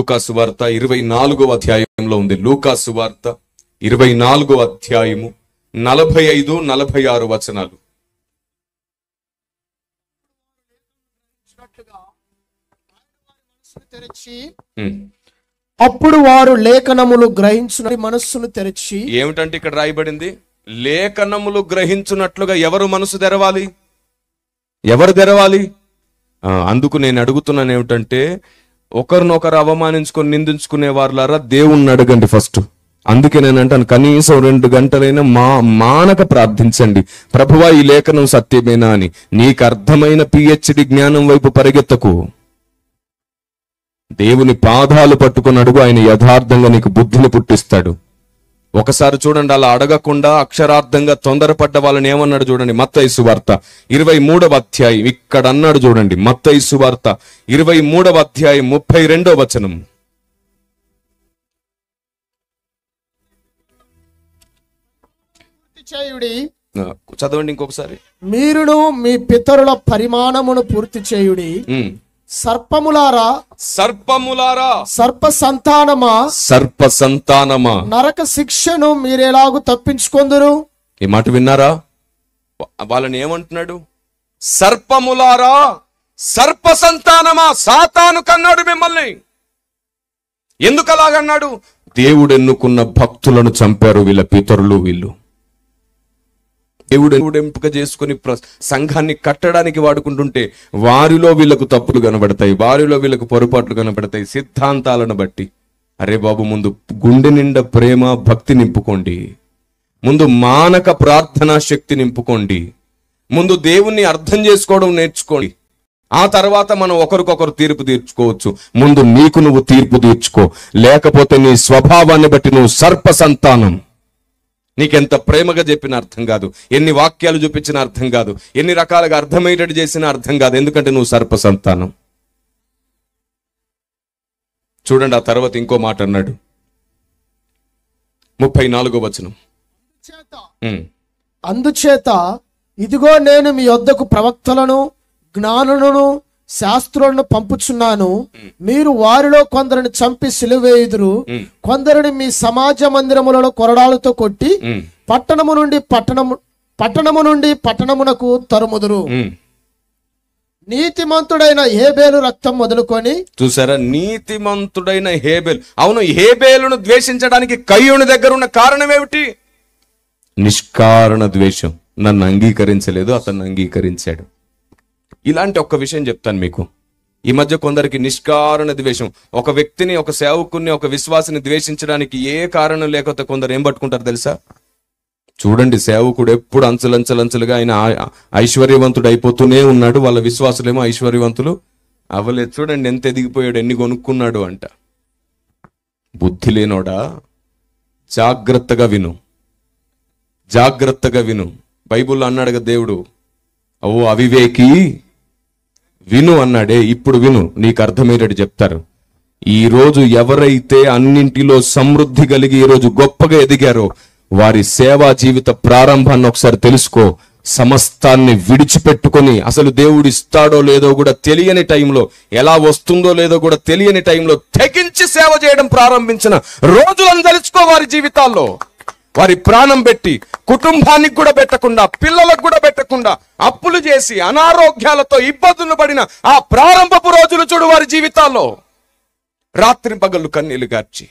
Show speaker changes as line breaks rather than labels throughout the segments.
లూకా సువార్త 24వ అధ్యాయంలో ఉంది. లూకా సువార్త 24వ అధ్యాయము 45-46 వచనాలు.
అప్పుడు వారు లేఖనములు గ్రహించున మనస్సును తెరచి.
ఏమిటంటే ఇక్కడ రాయబడింది, లేఖనములు గ్రహించున్నట్లుగా ఎవరు మనసు తెరవాలి? ఎవరు తెరవాలి? అందుకు నేను అడుగుతున్నాను ఏమిటంటే, ఒకరినొకరు అవమానించుకొని నిందించుకునే వారులారా దేవుణ్ణి అడగండి ఫస్ట్. అందుకే నేను అంటాను, కనీసం 2 గంటలైనా మానక ప్రార్థించండి, ప్రభువా ఈ లేఖనం సత్యమేనా అని. నీకు అర్థమైన PhD జ్ఞానం వైపు పరిగెత్తకు. దేవుని పాదాలు పట్టుకుని అడుగు, ఆయన యథార్థంగా నీకు బుద్ధిని పుట్టిస్తాడు. ఒకసారి చూడండి, అలా అడగకుండా అక్షరార్థంగా తొందరపడ్డ వాళ్ళని ఏమన్నాడు చూడండి. మత్తయి సువార్త 23వ అధ్యాయం ఇక్కడ అన్నాడు చూడండి. మత్తయి సువార్త 23వ అధ్యాయం 32వ వచనం. చదవండి ఇంకొకసారి.
మీరును మీ పితరుల పరిమాణమును పూర్తి చేయుడి. సర్పములారా
సర్పములారా,
సర్ప సంతానమా,
సర్ప సంతానమా,
నరక శిక్షను మీరెలాగు తప్పించుకొందురు?
ఈ మాట విన్నారా? వాళ్ళని ఏమంటున్నాడు? సర్పములారా, సర్ప సంతానమా, సాతాను కన్నాడు మిమ్మల్ని. ఎందుకు అలాగన్నాడు? దేవుడు ఎన్నుకున్న భక్తులను చంపారు వీళ్ళ పితరులు. వీళ్ళు దేవుడు ఎంపిక చేసుకుని సంఘాన్ని కట్టడానికి వాడుకుంటుంటే వారిలో వీళ్ళకు తప్పులు కనబడతాయి, వారిలో వీళ్ళకు పొరపాట్లు కనబడతాయి సిద్ధాంతాలను బట్టి. అరే బాబు, ముందు గుండె నిండా ప్రేమ భక్తి నింపుకోండి, ముందు మానక ప్రార్థనా శక్తి నింపుకోండి, ముందు దేవుణ్ణి అర్థం చేసుకోవడం నేర్చుకోండి. ఆ తర్వాత మనం ఒకరికొకరు తీర్పు తీర్చుకోవచ్చు. ముందు నీకు నువ్వు తీర్పు తీర్చుకో, లేకపోతే నీ స్వభావాన్ని బట్టి నువ్వు సర్ప సంతానం. నీకెంత ప్రేమగా చెప్పిన అర్థం కాదు, ఎన్ని వాక్యాలు చూపించిన అర్థం కాదు, ఎన్ని రకాలుగా అర్థమయ్యేటట్టు చేసిన అర్థం కాదు, ఎందుకంటే నువ్వు సర్ప సంతానం. చూడండి, ఆ తర్వాత ఇంకో మాట అన్నాడు. 34వ వచనం.
అందుచేత ఇదిగో నేను మీ యొద్దకు ప్రవక్తలను, జ్ఞానులను, శాస్త్రులను పంపుచున్నాను. మీరు వారిలో కొందరిని చంపి సిలువేయుదురు, కొందరిని మీ సమాజ మందిరములలో కొరడాలతో కొట్టి పట్టణము నుండి పట్టణమునకు తరుముదురు. నీతిమంతుడైన హేబేలు రక్తం మొదలుకొని. చూసారా,
నీతిమంతుడైన హేబేలు. అవును, హేబేలును ద్వేషించడానికి కయ్యూని దగ్గర ఉన్న కారణం ఏమిటి? నిష్కారణ ద్వేషం. నన్ను అంగీకరించలేదు, అతన్ని అంగీకరించాడు. ఇలాంటి ఒక్క విషయం చెప్తాను మీకు. ఈ మధ్య కొందరికి నిష్కారణ ద్వేషం. ఒక వ్యక్తిని, ఒక సేవకుని, ఒక విశ్వాసిని ద్వేషించడానికి ఏ కారణం లేకపోతే కొందరు ఏం పట్టుకుంటారు తెలుసా? చూడండి, సేవకుడు ఎప్పుడు అంచులంచులుగా ఆయన ఐశ్వర్యవంతుడు అయిపోతూనే ఉన్నాడు, వాళ్ళ విశ్వాసులేమో ఐశ్వర్యవంతులు అవ్వలేదు. చూడండి ఎంత ఎదిగిపోయాడు, ఎన్ని కొనుక్కున్నాడు అంట. బుద్ధి లేనోడా, జాగ్రత్తగా విను, జాగ్రత్తగా విను. బైబుల్లో అన్నాడుగా దేవుడు, ఓ అవివేకి విను అన్నాడే. ఇప్పుడు విను, నీకు అర్థమయ్యేటట్టు చెప్తారు. ఈ రోజు ఎవరైతే అన్నింటిలో సమృద్ధి కలిగి ఈ రోజు గొప్పగా ఎదిగారో వారి సేవా జీవిత ప్రారంభాన్ని ఒకసారి తెలుసుకో. సమస్తాన్ని విడిచిపెట్టుకొని, అసలు దేవుడు ఇస్తాడో లేదో కూడా తెలియని టైంలో, ఎలా వస్తుందో లేదో కూడా తెలియని టైంలో తెగించి సేవ చేయడం ప్రారంభించిన రోజులను తెలుసుకో. వారి జీవితాల్లో వారి ప్రాణం పెట్టి, కుటుంబానికి కూడా పెట్టకుండా, పిల్లలకు కూడా పెట్టకుండా, అప్పులు చేసి అనారోగ్యాలతో ఇబ్బందులు పడిన ఆ ప్రారంభపు రోజులు చూడు వారి జీవితాల్లో. రాత్రి పగళ్ళు కన్నీళ్లు గార్చి,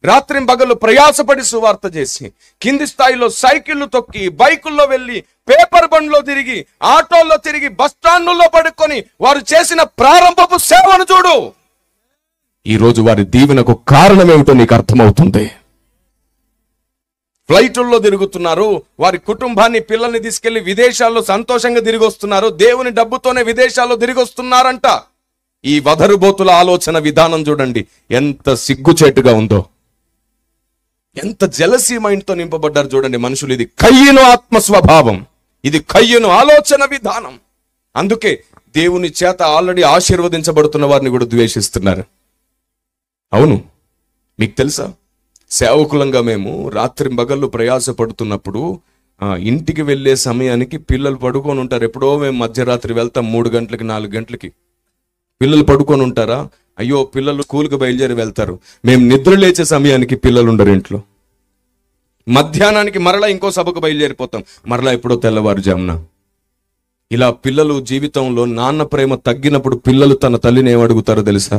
రాత్రి పగళ్ళు ప్రయాసపడి సువార్త చేసి, కింది స్థాయిలో సైకిళ్లు తొక్కి, బైకుల్లో వెళ్ళి, పేపర్ బండ్లో తిరిగి, ఆటోల్లో తిరిగి, బస్టాండ్లో పడుకొని వారు చేసిన ప్రారంభపు సేవను చూడు. ఈరోజు వారి దీవెనకు కారణం ఏమిటో నీకు అర్థమవుతుంది. ఫ్లైట్ల్లో తిరుగుతున్నారు, వారి కుటుంబాన్ని, పిల్లల్ని తీసుకెళ్లి విదేశాల్లో సంతోషంగా తిరిగి వస్తున్నారు, దేవుని డబ్బుతోనే విదేశాల్లో తిరిగి వస్తున్నారంట. ఈ వదరుబోతుల ఆలోచన విధానం చూడండి ఎంత సిగ్గుచేటుగా ఉందో, ఎంత జెలసీ మైండ్ తో నింపబడ్డారు చూడండి మనుషులు. ఇది కయ్యను ఆత్మ స్వభావం, ఇది కయ్యను ఆలోచన విధానం. అందుకే దేవుని చేత ఆల్రెడీ ఆశీర్వదించబడుతున్న వారిని కూడా ద్వేషిస్తున్నారు. అవును, మీకు తెలుసా, సేవకులంగా మేము రాత్రి పగళ్ళు ప్రయాసపడుతున్నప్పుడు ఇంటికి వెళ్ళే సమయానికి పిల్లలు పడుకొని ఉంటారు. ఎప్పుడో మేము మధ్యరాత్రి వెళ్తాం, 3 గంటలకి 4 గంటలకి. పిల్లలు పడుకొని ఉంటారా? అయ్యో పిల్లలు స్కూల్కి బయలుదేరి వెళ్తారు, మేము నిద్ర లేచే సమయానికి పిల్లలు ఉండరు ఇంట్లో. మధ్యాహ్నానికి మరలా ఇంకో సభకు బయలుదేరిపోతాం, మరలా ఎప్పుడో తెల్లవారుజామున. ఇలా పిల్లలు జీవితంలో నాన్న ప్రేమ తగ్గినప్పుడు పిల్లలు తన తల్లిని ఏమడుగుతారో తెలుసా?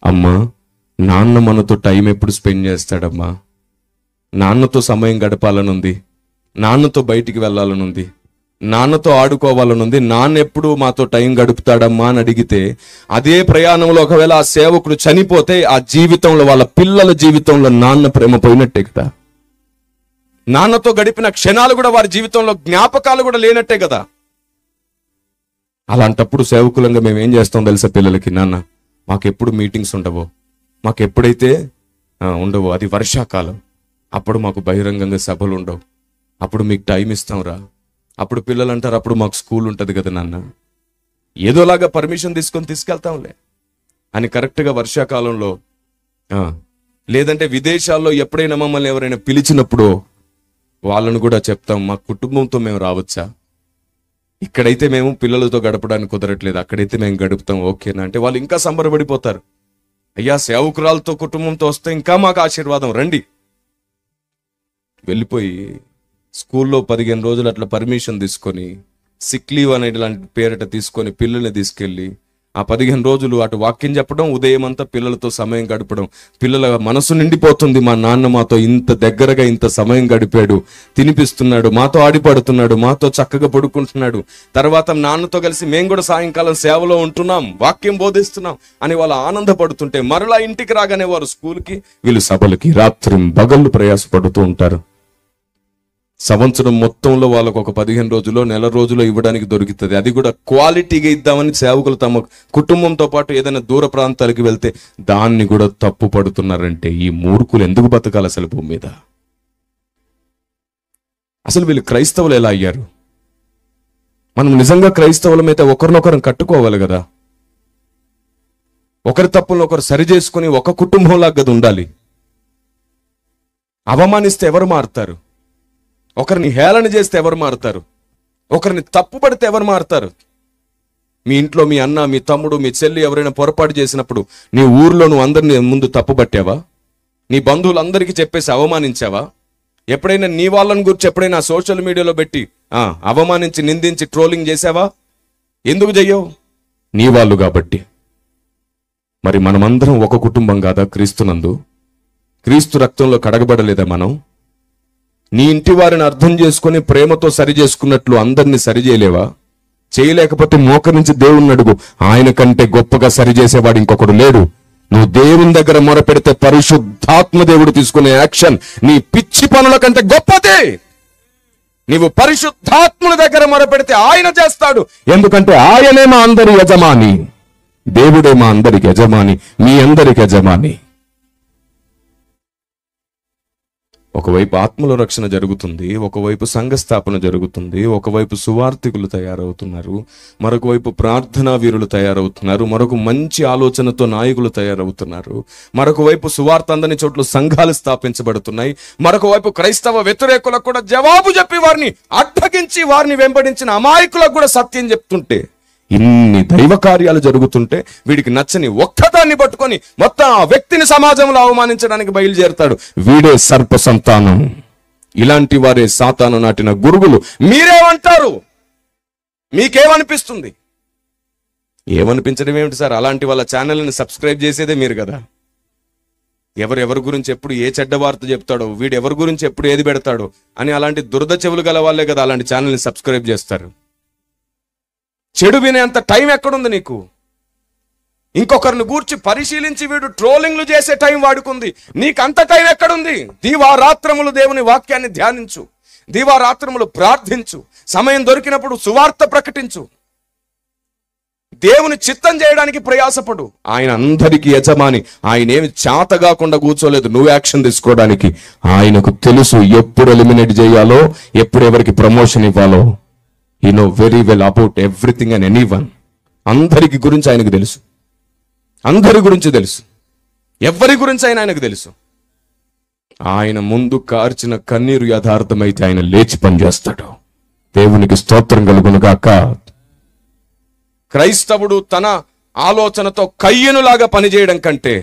అమ్మా, నాన్న మనతో టైం ఎప్పుడు స్పెండ్ చేస్తాడమ్మా, నాన్నతో సమయం గడపాలనుంది, నాన్నతో బయటికి వెళ్ళాలనుంది, నాన్నతో ఆడుకోవాలనుంది, నాన్న ఎప్పుడు మాతో టైం గడుపుతాడమ్మా అని అడిగితే, అదే ప్రయాణంలో ఒకవేళ ఆ సేవకుడు చనిపోతే ఆ జీవితంలో, వాళ్ళ పిల్లల జీవితంలో నాన్న ప్రేమ పోయినట్టే కదా. నాన్నతో గడిపిన క్షణాలు కూడా వారి జీవితంలో జ్ఞాపకాలు కూడా లేనట్టే కదా. అలాంటప్పుడు సేవకులంగా మేము ఏం చేస్తాం తెలుసా? పిల్లలకి, నాన్న మాకెప్పుడు మీటింగ్స్ ఉండవో, మాకెప్పుడైతే ఉండవో, అది వర్షాకాలం, అప్పుడు మాకు బహిరంగంగా సభలు ఉండవు, అప్పుడు మీకు టైం ఇస్తాం రా. అప్పుడు పిల్లలు అంటారు, అప్పుడు మాకు స్కూల్ ఉంటుంది కదా నాన్న, ఏదోలాగా పర్మిషన్ తీసుకొని తీసుకెళ్తాంలే అని. కరెక్ట్గా వర్షాకాలంలో లేదంటే విదేశాల్లో ఎప్పుడైనా మమ్మల్ని ఎవరైనా పిలిచినప్పుడు వాళ్ళను కూడా చెప్తాం, మా కుటుంబంతో మేము రావచ్చా, ఇక్కడైతే మేము పిల్లలతో గడపడానికి కుదరట్లేదు, అక్కడైతే మేము గడుపుతాం, ఓకేనా అంటే వాళ్ళు ఇంకా సంబరపడిపోతారు. అయ్యా, సేవకురాలతో కుటుంబంతో వస్తే ఇంకా మాకు ఆశీర్వాదం, రండి. వెళ్ళిపోయి స్కూల్లో 15 రోజులు అట్లా పర్మిషన్ తీసుకొని, సిక్ లీవ్ అనే ఇలాంటి పేరిట తీసుకొని పిల్లల్ని తీసుకెళ్ళి ఆ 15 రోజులు అటు వాక్యం చెప్పడం, ఉదయం అంతా పిల్లలతో సమయం గడపడం. పిల్లల మనసు నిండిపోతుంది, మా నాన్న మాతో ఇంత దగ్గరగా ఇంత సమయం గడిపాడు, తినిపిస్తున్నాడు, మాతో ఆడిపడుతున్నాడు, మాతో చక్కగా పడుకుంటున్నాడు, తర్వాత నాన్నతో కలిసి మేము కూడా సాయంకాలం సేవలో ఉంటున్నాం, వాక్యం బోధిస్తున్నాం అని వాళ్ళు ఆనందపడుతుంటే, మరలా ఇంటికి రాగానే వారు స్కూల్కి, వీళ్ళు సభలకి రాత్రి పగళ్ళు ప్రయాసపడుతూ ఉంటారు. సంవత్సరం మొత్తంలో వాళ్ళకు ఒక 15 రోజులో, నెల రోజులో ఇవ్వడానికి దొరుకుతుంది. అది కూడా క్వాలిటీగా ఇద్దామని సేవకులు తమ కుటుంబంతో పాటు ఏదైనా దూర ప్రాంతాలకు వెళ్తే దాన్ని కూడా తప్పు పడుతున్నారంటే ఈ మూర్ఖులు ఎందుకు బతకాలి అసలు భూమి మీద? అసలు వీళ్ళు క్రైస్తవులు ఎలా అయ్యారు? మనం నిజంగా క్రైస్తవులమైతే ఒకరినొకరం కట్టుకోవాలి కదా. ఒకరి తప్పులను ఒకరు సరి చేసుకుని ఒక కుటుంబంలాగా కదా ఉండాలి. అవమానిస్తే ఎవరు మారుతారు? ఒకరిని హేళన చేస్తే ఎవరు మారుతారు? ఒకరిని తప్పుపడితే ఎవరు మారుతారు? మీ ఇంట్లో మీ అన్న, మీ తమ్ముడు, మీ చెల్లి ఎవరైనా పొరపాటు చేసినప్పుడు నీ ఊర్లో నువ్వు అందరిని ముందు తప్పుపట్టావా? నీ బంధువులందరికీ చెప్పేసి అవమానించావా? ఎప్పుడైనా నీ వాళ్ళని గురించి ఎప్పుడైనా సోషల్ మీడియాలో పెట్టి అవమానించి, నిందించి, ట్రోలింగ్ చేసావా? ఎందుకు చెయ్యవు? నీ వాళ్ళు కాబట్టి. మరి మనమందరం ఒక కుటుంబం కాదా క్రీస్తునందు? క్రీస్తు రక్తంలో కడగబడలేదా మనం? నీ ఇంటి వారిని అర్థం చేసుకుని ప్రేమతో సరి చేసుకున్నట్లు అందరినీ సరి చేయలేవా? చేయలేకపోతే మోకరించి దేవుణ్ణి అడుగు, ఆయన కంటే గొప్పగా సరి చేసేవాడు ఇంకొకడు లేడు. నువ్వు దేవుని దగ్గర మొరపెడితే పరిశుద్ధాత్మ దేవుడు తీసుకునే యాక్షన్ నీ పిచ్చి పనుల కంటే గొప్పదే. నీవు పరిశుద్ధాత్ముల దగ్గర మొరపెడితే ఆయన చేస్తాడు, ఎందుకంటే ఆయనే మా అందరి యజమాని. దేవుడే మా అందరికి యజమాని, మీ అందరికి యజమాని. ఒకవైపు ఆత్మల రక్షణ జరుగుతుంది, ఒకవైపు సంఘ స్థాపన జరుగుతుంది, ఒకవైపు సువార్థికులు తయారవుతున్నారు, మరొక వైపు ప్రార్థనా వీరులు తయారవుతున్నారు, మరొక మంచి ఆలోచనతో నాయకులు తయారవుతున్నారు, మరొక వైపు సువార్త అందని చోట్ల సంఘాలు స్థాపించబడుతున్నాయి, మరొక వైపు క్రైస్తవ వ్యతిరేకులకు కూడా జవాబు చెప్పి వారిని అడ్డగించి వారిని వెంబడించిన అమాయకులకు కూడా సత్యం చెప్తుంటే, ఇన్ని దైవ కార్యాలు జరుగుతుంటే వీడికి నచ్చని ఒక్కదాన్ని పట్టుకొని మొత్తం ఆ వ్యక్తిని సమాజంలో అవమానించడానికి బయలుదేరుతాడు. వీడే సర్ప సంతానం. ఇలాంటి వారే సాతాను నాటిన గురువులు. మీరేమంటారు? మీకేమనిపిస్తుంది? ఏమనిపించడం ఏమిటి సార్? అలాంటి వాళ్ళ ఛానల్ని సబ్స్క్రైబ్ చేసేదే మీరు కదా. ఎవరెవరి గురించి ఎప్పుడు ఏ చెడ్డ వార్త చెప్తాడో, వీడు ఎవరి గురించి ఎప్పుడు ఏది పెడతాడో అని అలాంటి దురద చెవులు గల వాళ్ళే కదా అలాంటి ఛానల్ని సబ్స్క్రైబ్ చేస్తారు. చెడు వినేంత టైం ఎక్కడుంది నీకు? ఇంకొకరిని గూర్చి పరిశీలించి వీడు ట్రోలింగ్లు చేసే టైం వాడుకుంది, నీకంత టైం ఎక్కడుంది? దీవారాత్రములు దేవుని వాక్యాన్ని ధ్యానించు, దీవారాత్రములు ప్రార్థించు, సమయం దొరికినప్పుడు సువార్త ప్రకటించు, దేవుని చిత్తం చేయడానికి ప్రయాసపడు. ఆయన అందరికీ యజమాని. ఆయన ఏమి చేత కాకుండా కూర్చోలేదు నువ్వు యాక్షన్ తీసుకోవడానికి. ఆయనకు తెలుసు ఎప్పుడు ఎలిమినేట్ చేయాలో, ఎప్పుడు ఎవరికి ప్రమోషన్ ఇవ్వాలో. He know very well about everything and anyone. అందరికి గురించి ఆయనకు తెలుసు, అందరి గురించి తెలుసు, ఎవరి గురించి ఆయనకు తెలుసు. ఆయన ముందు కార్చిన కన్నీరు యథార్థమైతే ఆయన లేచి పనిచేస్తాడు. దేవునికి స్తోత్రం కలుగును గాక. క్రైస్తవుడు తన ఆలోచనతో కయ్యనులాగా పనిచేయడం కంటే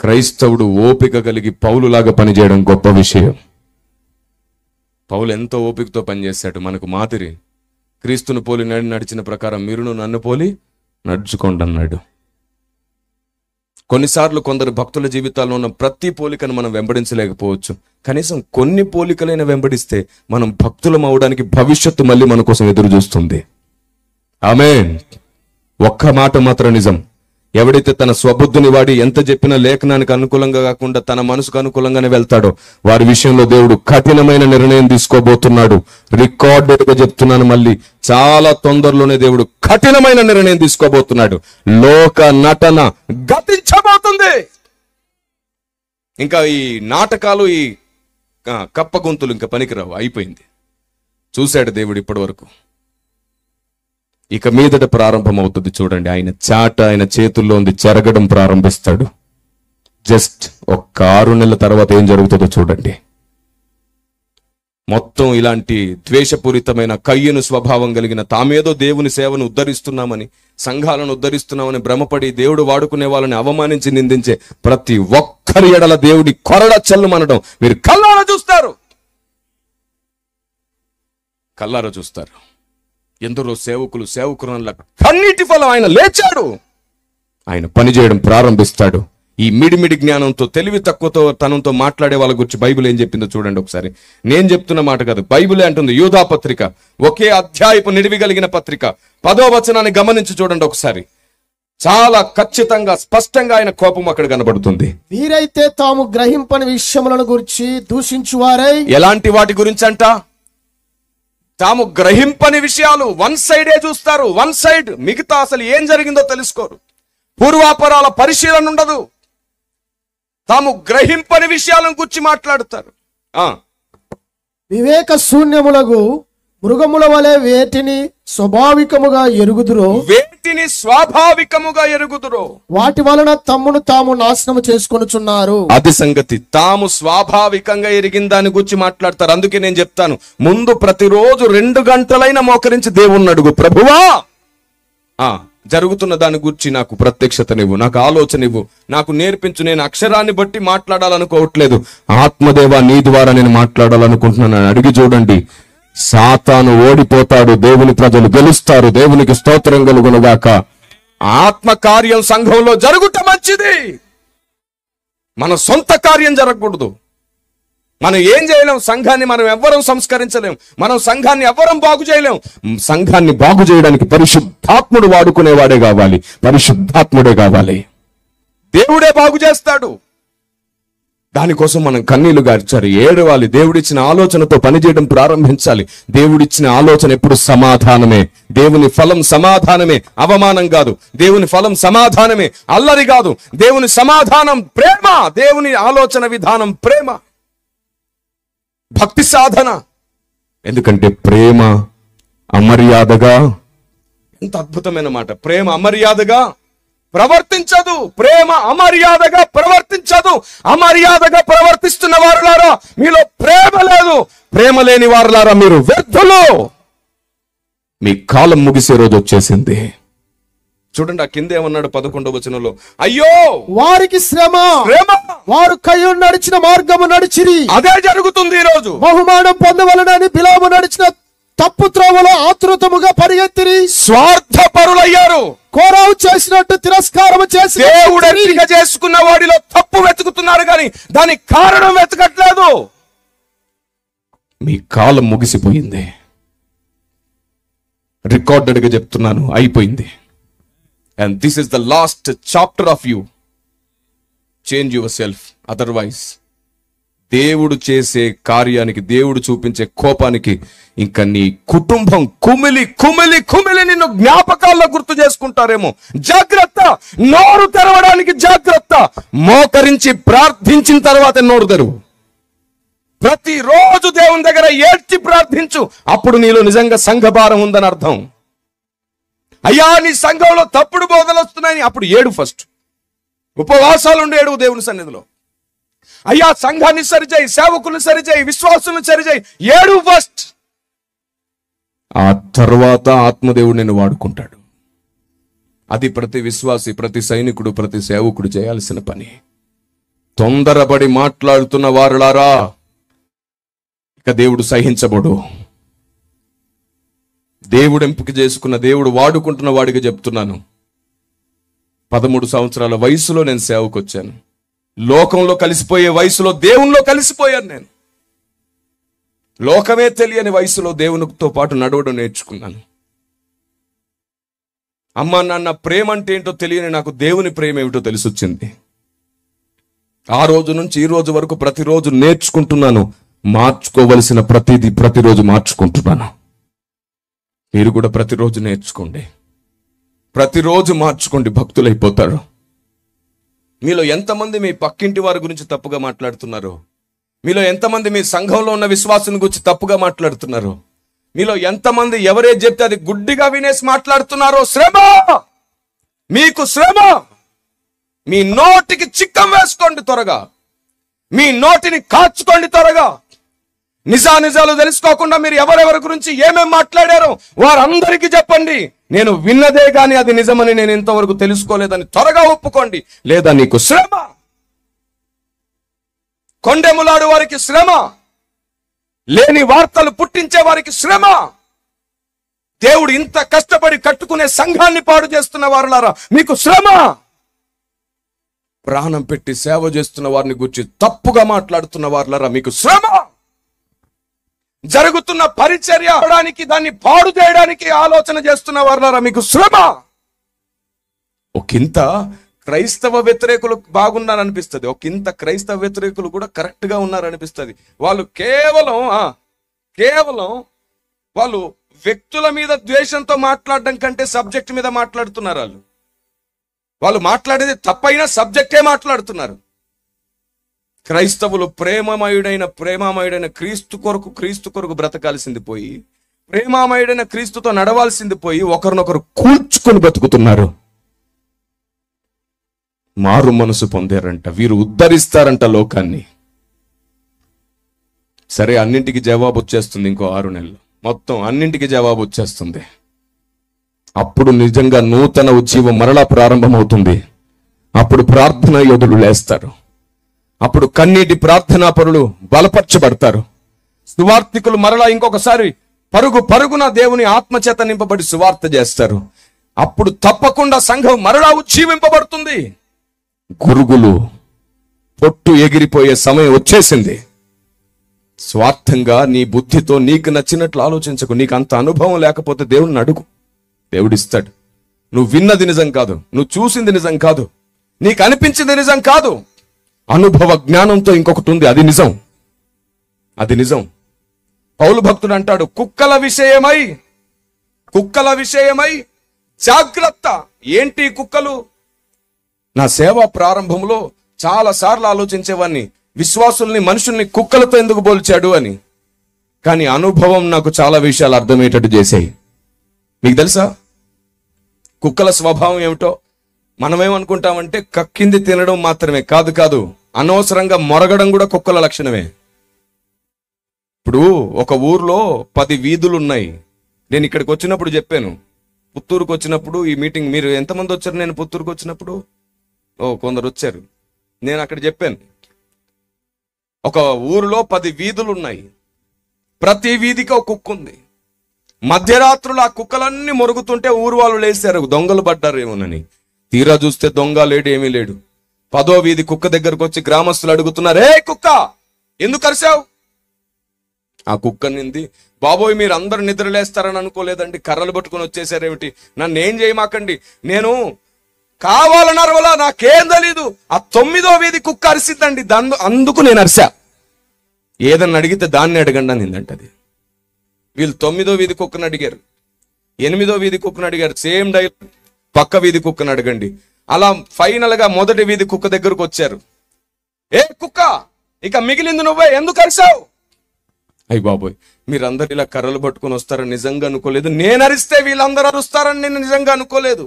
క్రైస్తవుడు ఓపిక కలిగి పౌలులాగా పనిచేయడం గొప్ప విషయం. పౌలు ఎంతో ఓపికతో పనిచేశాడు. మనకు మాదిరి. క్రీస్తును పోలి నడిచిన ప్రకారం మీరును నన్ను పోలి నడుచుకోండి అన్నాడు. కొన్నిసార్లు కొందరు భక్తుల జీవితాల్లో ఉన్న ప్రతి పోలికను మనం వెంబడించలేకపోవచ్చు. కనీసం కొన్ని పోలికలైన వెంబడిస్తే మనం భక్తులం అవడానికి భవిష్యత్తు మళ్ళీ మన కోసం ఎదురు చూస్తుంది. ఆమేన్. ఒక్క మాట మాత్రం నిజం. ఎవడైతే తన స్వబుద్ధిని వాడి ఎంత చెప్పినా లేఖనానికి అనుకూలంగా కాకుండా తన మనసుకు అనుకూలంగానే వెళ్తాడో వారి విషయంలో దేవుడు కఠినమైన నిర్ణయం తీసుకోబోతున్నాడు. రికార్డెడ్ గా చెప్తున్నాను, మళ్ళీ చాలా తొందరలోనే దేవుడు కఠినమైన నిర్ణయం తీసుకోబోతున్నాడు. లోక నటన గతించబోతుంది. ఇంకా ఈ నాటకాలు, ఈ కప్ప గొంతులు ఇంకా పనికిరావు, అయిపోయింది. చూశాడు దేవుడు ఇప్పటి వరకు. ఇక మీదట ప్రారంభమవుతుంది. చూడండి, ఆయన చాట ఆయన చేతుల్లో ఉంది, చెరగడం ప్రారంభిస్తాడు. జస్ట్ ఒక్క 6 నెలల తర్వాత ఏం జరుగుతుందో చూడండి. మొత్తం ఇలాంటి ద్వేషపూరితమైన కయ్యను స్వభావం కలిగిన తామేదో దేవుని సేవను ఉద్ధరిస్తున్నామని, సంఘాలను ఉద్ధరిస్తున్నామని భ్రమపడి దేవుడు వాడుకునే వాళ్ళని అవమానించి నిందించే ప్రతి ఒక్కరి ఎడల దేవుడి కొరడ చల్లుమనడం మీరు కల్లారా చూస్తారు. కల్లారా చూస్తారు. ఎందరో సేవకుల కన్నీటి ఫలం ఆయన లేచాడు. ఆయన పనిచేయడం ప్రారంభిస్తాడు. ఈ మిడిమిడి జ్ఞానంతో, తెలివి తక్కువతో, తనంతో మాట్లాడే వాళ్ళ గురించి బైబిల్ ఏం చెప్పిందో చూడండి ఒకసారి. నేను చెప్తున్న మాట కాదు, బైబిలే అంటుంది. యూదా పత్రిక, ఒకే అధ్యాయపు నిడివి కలిగిన పత్రిక, 10వ వచనాన్ని గమనించి చూడండి ఒకసారి. చాలా ఖచ్చితంగా, స్పష్టంగా ఆయన కోపం అక్కడ కనబడుతుంది.
వీరైతే తాము గ్రహింపని విషయములను గురించి దూషించువారై.
ఎలాంటి వాటి గురించి అంట? తాము గ్రహింపని విషయాలు. వన్ సైడే చూస్తారు, వన్ సైడ్. మిగతా అసలు ఏం జరిగిందో తెలుసుకోరు. పూర్వాపరాల పరిశీలన ఉండదు. తాము గ్రహింపని విషయాలను గురించి మాట్లాడతారు.
వివేక శూన్యములకు మృగముల వలె వేటిని స్వాభావికముగా ఎరుగుదురో వాటి వలన తమ్మును తాము నాశనము చేసుకొనుచున్నారు. అది సంగతి. తాము స్వాభావికంగా ఎరిగిన దాని గురించి మాట్లాడతారు. అందుకే నేను చెప్తాను, ముందు ప్రతిరోజు 2 గంటలైనా మోకరించి దేవుణ్ణి అడుగు, ప్రభువా జరుగుతున్న దాని గురించి నాకు ప్రత్యక్షతనివ్వు, నాకు ఆలోచనివ్వు, నాకు నేర్పించు. నేను అక్షరాన్ని బట్టి మాట్లాడాలనుకోవట్లేదు, ఆత్మదేవా నీ ద్వారా నేను మాట్లాడాలనుకుంటున్నాను అడిగి చూడండి. సాతాను ఓడిపోతాడు, దేవుని ప్రజలు గెలుస్తారు. దేవునికి స్తోత్రం కలుగునుగాక. ఆత్మ కార్యం సంఘంలో జరుగుట మంచిది. మన సొంత కార్యం జరగకూడదు. మనం ఏం చేయలేం. సంఘాన్ని మనం ఎవ్వరం సంస్కరించలేం. మనం సంఘాన్ని ఎవ్వరం బాగు చేయలేం. సంఘాన్ని బాగు చేయడానికి పరిశుద్ధాత్ముడు వాడుకునేవాడే కావాలి, పరిశుద్ధాత్ముడే కావాలి. దేవుడే బాగు చేస్తాడు. దానికోసం మనం కన్నీళ్లు గార్చాలి, ఏడవాలి. దేవుడిచ్చిన ఆలోచనతో పనిచేయడం ప్రారంభించాలి. దేవుడిచ్చిన ఆలోచన ఎప్పుడు సమాధానమే. దేవుని ఫలం సమాధానమే, అవమానం కాదు. దేవుని ఫలం సమాధానమే, అల్లరి కాదు. దేవుని సమాధానం ప్రేమ. దేవుని ఆలోచన విధానం ప్రేమ, భక్తి సాధన. ఎందుకంటే ప్రేమ అమర్యాదగా, ఎంత అద్భుతమైన మాట. ప్రేమ అమర్యాదగా ప్రవర్తించదు. ప్రేమ అమర్యాదగా ప్రవర్తించదు. అమర్యాదగా ప్రవర్తిస్తున్న వారులారా మీలో ప్రేమ లేదు. ప్రేమ లేని వారులారా మీరు వ్యర్థులు. మీ కాలం ముగిసే రోజు వచ్చేసింది. చూడండి, ఆ కింద ఏమన్నాడు 11వ వచనంలో, అయ్యో వారికి శ్రమ, వారు కయ్యూను నడిచిన మార్గము నడిచిరి. అదే జరుగుతుంది ఈ రోజు. బహుమానం పొందవలనని బిలాము నడిచిన తప్పు త్రోవలో ఆతృతముగా పరిగెత్తిరి. స్వార్థపరులయ్యారు. కోరావు చేసినట్టు తిరస్కారం చేసి దేవుడు ఎంపిక చేసుకున్న వాడిలో తప్పు వెతుకుతున్నారు, కానీ దానికి కారణం వెతకట్లేదు. మీ కాలం ముగిసిపోయింది. రికార్డెడ్ గా చెప్తున్నాను, అయిపోయింది. And this is the last chapter of you. Change your self, otherwise దేవుడు చేసే కార్యానికి, దేవుడు చూపించే కోపానికి ఇంకా నీ కుటుంబం కుమిలి కుమిలి కుమిలి నిన్ను జ్ఞాపకాల్లో గుర్తు చేసుకుంటారేమో. జాగ్రత్త. నోరు తెరవడానికి జాగ్రత్త. మోకరించి ప్రార్థించిన తర్వాత నోరు తెరువు. ప్రతిరోజు దేవుని దగ్గర ఏడ్చి ప్రార్థించు. అప్పుడు నీలో నిజంగా సంఘభారం ఉందని అర్థం. అయ్యా నీ సంఘంలో తప్పుడు బోధలు వస్తున్నాయని అప్పుడు ఏడు. ఫస్ట్ ఉపవాసాలుండి ఏడువు దేవుని సన్నిధిలో. అయ్యా సంఘాన్ని సరిచేయి, సేవకులను సరిచేయి, విశ్వాసులను సరిచేయి, ఏడు ఫస్ట్. ఆ తర్వాత ఆత్మదేవుడు నిన్ను వాడుకుంటాడు.
అది ప్రతి విశ్వాసి, ప్రతి సైనికుడు, ప్రతి సేవకుడు చేయాల్సిన పని. తొందరపడి మాట్లాడుతున్న వారులారా, ఇక దేవుడు సహించబడు. దేవుడు ఎంపిక చేసుకున్న, దేవుడు వాడుకుంటున్న వాడికి చెప్తున్నాను, 13 సంవత్సరాల వయసులో నేను సేవకు వచ్చాను. లోకంలో కలిసిపోయే వయసులో దేవునిలో కలిసిపోయాను. నేను లోకమే తెలియని వయసులో దేవునితో పాటు నడవడం నేర్చుకున్నాను. అమ్మా నాన్న ప్రేమ అంటే ఏంటో తెలియని నాకు దేవుని ప్రేమ ఏమిటో తెలిసొచ్చింది. ఆ రోజు నుంచి ఈ రోజు వరకు ప్రతిరోజు నేర్చుకుంటున్నాను. మార్చుకోవలసిన ప్రతిదీ ప్రతిరోజు మార్చుకుంటున్నాను. మీరు కూడా ప్రతిరోజు నేర్చుకోండి, ప్రతిరోజు మార్చుకోండి, భక్తులైపోతారు. మీలో ఎంతమంది మీ పక్కింటి వారి గురించి తప్పుగా మాట్లాడుతున్నారు? మీలో ఎంతమంది మీ సంఘంలో ఉన్న విశ్వాసుని గురించి తప్పుగా మాట్లాడుతున్నారు? మీలో ఎంతమంది ఎవరేది చెప్తే అది గుడ్డిగా వినేసి మాట్లాడుతున్నారో? శ్రమ, మీకు శ్రమ. మీ నోటికి చిక్కం వేసుకోండి త్వరగా, మీ నోటిని కాచుకోండి త్వరగా. నిజాలు తెలుసుకోకుండా మీరు ఎవరెవరి గురించి ఏమేం మాట్లాడారో వారందరికీ చెప్పండి. నేను విన్నదే గాని అది నిజమని నేను ఇంతవరకు తెలుసుకోలేదని త్వరగా ఒప్పుకోండి, లేదా నీకు శ్రమ. కొండెములాడు వారికి శ్రమ, లేని వార్తలు పుట్టించే వారికి శ్రమ. దేవుడు ఇంత కష్టపడి కట్టుకునే సంఘాన్ని పాడు చేస్తున్న వారులారా మీకు శ్రమ. ప్రాణం పెట్టి సేవ చేస్తున్న వారిని గురించి తప్పుగా మాట్లాడుతున్న వారులారా మీకు శ్రమ. జరుగుతున్న పరిచర్య అవడానికి, దాన్ని పాడు చేయడానికి ఆలోచన చేస్తున్న వారులారా మీకు శ్రమ. ఒకంత క్రైస్తవ వ్యతిరేకులు బాగున్నారనిపిస్తుంది, ఒకంత క్రైస్తవ వ్యతిరేకులు కూడా కరెక్ట్ గా ఉన్నారనిపిస్తుంది. వాళ్ళు కేవలం వాళ్ళు వ్యక్తుల మీద ద్వేషంతో మాట్లాడడం కంటే సబ్జెక్ట్ మీద మాట్లాడుతున్నారు. వాళ్ళు మాట్లాడేది తప్పైనా సబ్జెక్టే మాట్లాడుతున్నారు. క్రైస్తవులు ప్రేమామయుడైన క్రీస్తు కొరకు బ్రతకాల్సింది పోయి, ప్రేమామయుడైన క్రీస్తుతో నడవాల్సింది పోయి ఒకరినొకరు కూల్చుకొని బ్రతుకుతున్నారు. మారు మనసు పొందారంట, వీరు ఉద్ధరిస్తారంట లోకాన్ని. సరే, అన్నింటికి జవాబు వచ్చేస్తుంది. ఇంకో 6 నెలలు మొత్తం అన్నింటికి జవాబు వచ్చేస్తుంది. అప్పుడు నిజంగా నూతన ఉజ్జీవం మరలా ప్రారంభమవుతుంది. అప్పుడు ప్రార్థన యోధులు లేస్తారు. అప్పుడు కన్నీటి ప్రార్థనా పరులు బలపరచబడతారు. సువార్తికులు మరలా ఇంకొకసారి పరుగున దేవుని ఆత్మచేత నింపబడి సువార్త చేస్తారు. అప్పుడు తప్పకుండా సంఘం మరలా ఉజ్జీవింపబడుతుంది. గురుగులు పొట్టు ఎగిరిపోయే సమయం వచ్చేసింది. స్వార్థంగా నీ బుద్ధితో నీకు నచ్చినట్లు ఆలోచించకు. నీకు అంత అనుభవం లేకపోతే దేవుడిని అడుగు, దేవుడిస్తాడు. నువ్వు విన్నది నిజం కాదు, నువ్వు చూసింది నిజం కాదు, నీకు అనిపించింది నిజం కాదు, అనుభవ జ్ఞానంతో ఇంకొకటి ఉంది, అది నిజం. అది నిజం. పౌలు భక్తుడు అంటాడు, కుక్కల విషయమై జాగ్రత్త. ఏంటి కుక్కలు? నా సేవా ప్రారంభంలో చాలా సార్లు ఆలోచించేవాడిని, విశ్వాసుల్ని మనుషుల్ని కుక్కలతో ఎందుకు పోల్చాడు అని. కానీ అనుభవం నాకు చాలా విషయాలు అర్థమయ్యేటట్టు చేశాయి. మీకు తెలుసా కుక్కల స్వభావం ఏమిటో? మనమేమనుకుంటామంటే కక్కింది తినడం మాత్రమే. కాదు, అనవసరంగా మొరగడం కూడా కుక్కల లక్షణమే. ఇప్పుడు ఒక ఊర్లో 10 వీధులు ఉన్నాయి. నేను ఇక్కడికి వచ్చినప్పుడు చెప్పాను, పుత్తూరుకు వచ్చినప్పుడు ఈ మీటింగ్, మీరు ఎంతమంది వచ్చారు? నేను పుత్తూరుకు వచ్చినప్పుడు కొందరు వచ్చారు. నేను అక్కడ చెప్పాను, ఒక ఊరిలో 10 వీధులు ఉన్నాయి, ప్రతి వీధికి ఒక కుక్క ఉంది. మధ్యరాత్రులు ఆ కుక్కలన్నీ మొరుగుతుంటే ఊరు వాళ్ళు లేచారు, దొంగలు పడ్డారేమోనని. తీరా చూస్తే దొంగ లేడు, ఏమీ లేడు. 10వ వీధి కుక్క దగ్గరకు వచ్చి గ్రామస్తులు అడుగుతున్నారు, ఏ కుక్క ఎందుకు అరిశావు? ఆ కుక్క నింది, బాబోయ్ మీరు అందరు నిద్రలేస్తారని అనుకోలేదండి, కర్రలు పట్టుకొని వచ్చేసారేమిటి, నన్ను ఏం చేయమాకండి, నేను కావాలన్నారు వల్ల నాకేం తెలీదు, ఆ 9వ వీధి కుక్క అరిసిద్దండి, అందుకు నేను అరిసా. ఏదన్నా అడిగితే దాన్ని అడగండి అని నిందంటది. వీళ్ళు 9వ వీధి కుక్కను అడిగారు, 8వ వీధి కుక్కను అడిగారు, సేమ్ డై పక్క వీధి కుక్కను అడగండి. అలా ఫైనల్ గా మొదటి వీధి కుక్క దగ్గరకు వచ్చారు. ఏ కుక్క, ఇక మిగిలింది నువ్వే, ఎందుకు అరిసావు? అయ్య బాబోయ్, మీరందరు ఇలా కర్రలు పట్టుకొని వస్తారని నిజంగా అనుకోలేదు, నేను అరిస్తే వీళ్ళందరూ అరుస్తారని నేను నిజంగా అనుకోలేదు.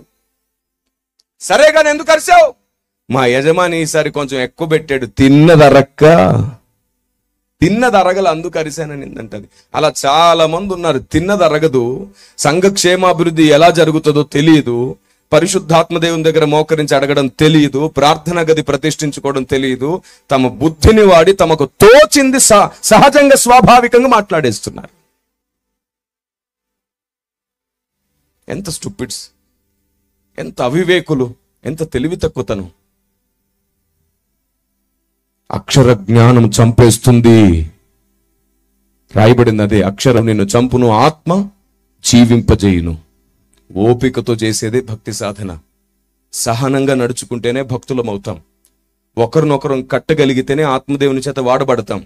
సరేగాని ఎందుకు అరిసావు? మా యజమాని ఈసారి కొంచెం ఎక్కువ పెట్టాడు, తిన్నది అరగల, అందుకు అరిశానని అంటది. అలా చాలా మంది ఉన్నారు. తిన్నది అరగదు, సంఘ క్షేమాభివృద్ధి ఎలా జరుగుతుందో తెలియదు, పరిశుద్ధాత్మ దేవుని దగ్గర మోకరించి అడగడం తెలియదు, ప్రార్థనా గది ప్రతిష్ఠించుకోవడం తెలియదు. తమ బుద్ధిని వాడి తమకు తోచింది సహజంగా స్వాభావికంగా మాట్లాడేస్తున్నారు. ఎంత స్టూపిడ్స్, ఎంత అవివేకులు, ఎంత తెలివి తక్కువతనం. అక్షర జ్ఞానం చంపేస్తుంది, రాయబడింది అదే. అక్షరం నిన్ను చంపును, ఆత్మ జీవింపజేయును. ఓపికతో చేసేదే భక్తి సాధన. సహనంగా నడుచుకుంటేనే భక్తులం అవుతాం. ఒకరినొకరు కట్టగలిగితేనే ఆత్మదేవుని చేత వాడబడతాం.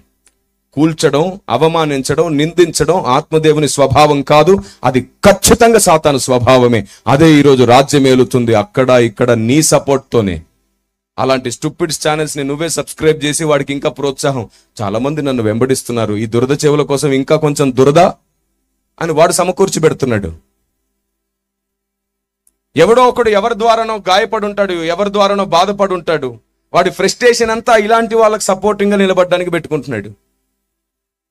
కూల్చడం, అవమానించడం, నిందించడం ఆత్మదేవుని స్వభావం కాదు, అది ఖచ్చితంగా సాతాను స్వభావమే. అదే ఈరోజు రాజ్యం ఏలుతుంది అక్కడ ఇక్కడ నీ సపోర్ట్తోనే. అలాంటి స్టూపిడ్స్ ఛానల్స్ ని నువ్వే సబ్స్క్రైబ్ చేసి వాడికి ఇంకా ప్రోత్సాహం. చాలా మంది నన్ను వెంబడిస్తున్నారు, ఈ దురద చెవుల కోసం ఇంకా కొంచెం దురద అని వాడు సమకూర్చి పెడుతున్నాడు. ఎవడో ఒకడు ఎవరి ద్వారానో గాయపడి ఉంటాడు, ఎవరి ద్వారానో బాధపడి ఉంటాడు. వాడి ఫ్రస్ట్రేషన్ అంతా ఇలాంటి వాళ్ళకి సపోర్టింగ్ గా నిలబడడానికి పెట్టుకుంటున్నాడు.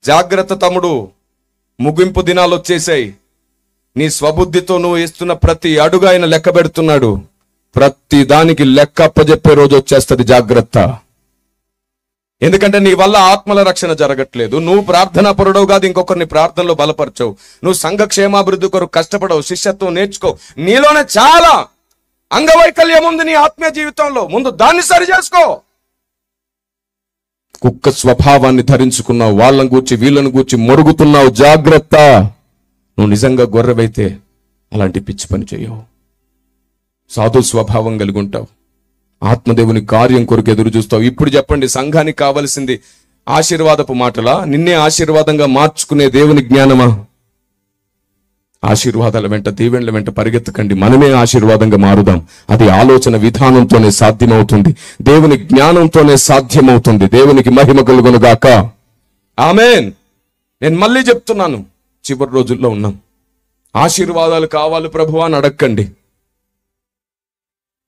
జాగ్రత్త తమ్ముడు, ముగింపు దినాలు వచ్చేసాయి. నీ స్వబుద్ధితో నువ్వు ఇస్తున్న ప్రతి అడుగు ఆయన లెక్క పెడుతున్నాడు. ప్రతి దానికి లెక్క అప్పజెప్పే రోజు వచ్చేస్తుంది, జాగ్రత్త. ఎందుకంటే నీ వల్ల ఆత్మల రక్షణ జరగట్లేదు. నువ్వు ప్రార్థనా పరుడవు కాదు, ఇంకొకరిని ప్రార్థనలో బలపరచవు. నువ్వు సంఘ క్షేమాభివృద్ధి కొరకు కష్టపడవు, శిష్యత్వం నేర్చుకో. నీలోనే చాలా అంగవైకల్యం ఉంది నీ ఆత్మీయ జీవితంలో. ముందు దాన్ని సరి చేసుకో. కుక్క స్వభావాన్ని ధరించుకున్నావు, వాళ్ళని గూర్చి వీళ్ళని గూర్చి మొరుగుతున్నావు, జాగ్రత్త. నువ్వు నిజంగా గొర్రెవైతే అలాంటి పిచ్చి పని చేయవు. సాధు స్వభావం కలిగి ఉంటావు, ఆత్మదేవుని కార్యం కొరకు ఎదురు చూస్తావు. ఇప్పుడు చెప్పండి, సంఘానికి కావలసింది ఆశీర్వాదపు మాటలా, నిన్నే ఆశీర్వాదంగా మార్చుకునే దేవుని జ్ఞానమా? ఆశీర్వాదాల వెంట, దీవెనల వెంట పరిగెత్తకండి. మనమే ఆశీర్వాదంగా మారుదాం. అది ఆలోచన విధానంతోనే సాధ్యమవుతుంది, దేవుని జ్ఞానంతోనే సాధ్యమవుతుంది. దేవునికి మహిమ కలుగును గాక. ఆమేన్. నేను మళ్ళీ చెప్తున్నాను, చివరి రోజుల్లో ఉన్నాం. ఆశీర్వాదాలు కావాలి ప్రభువా అని అడగండి.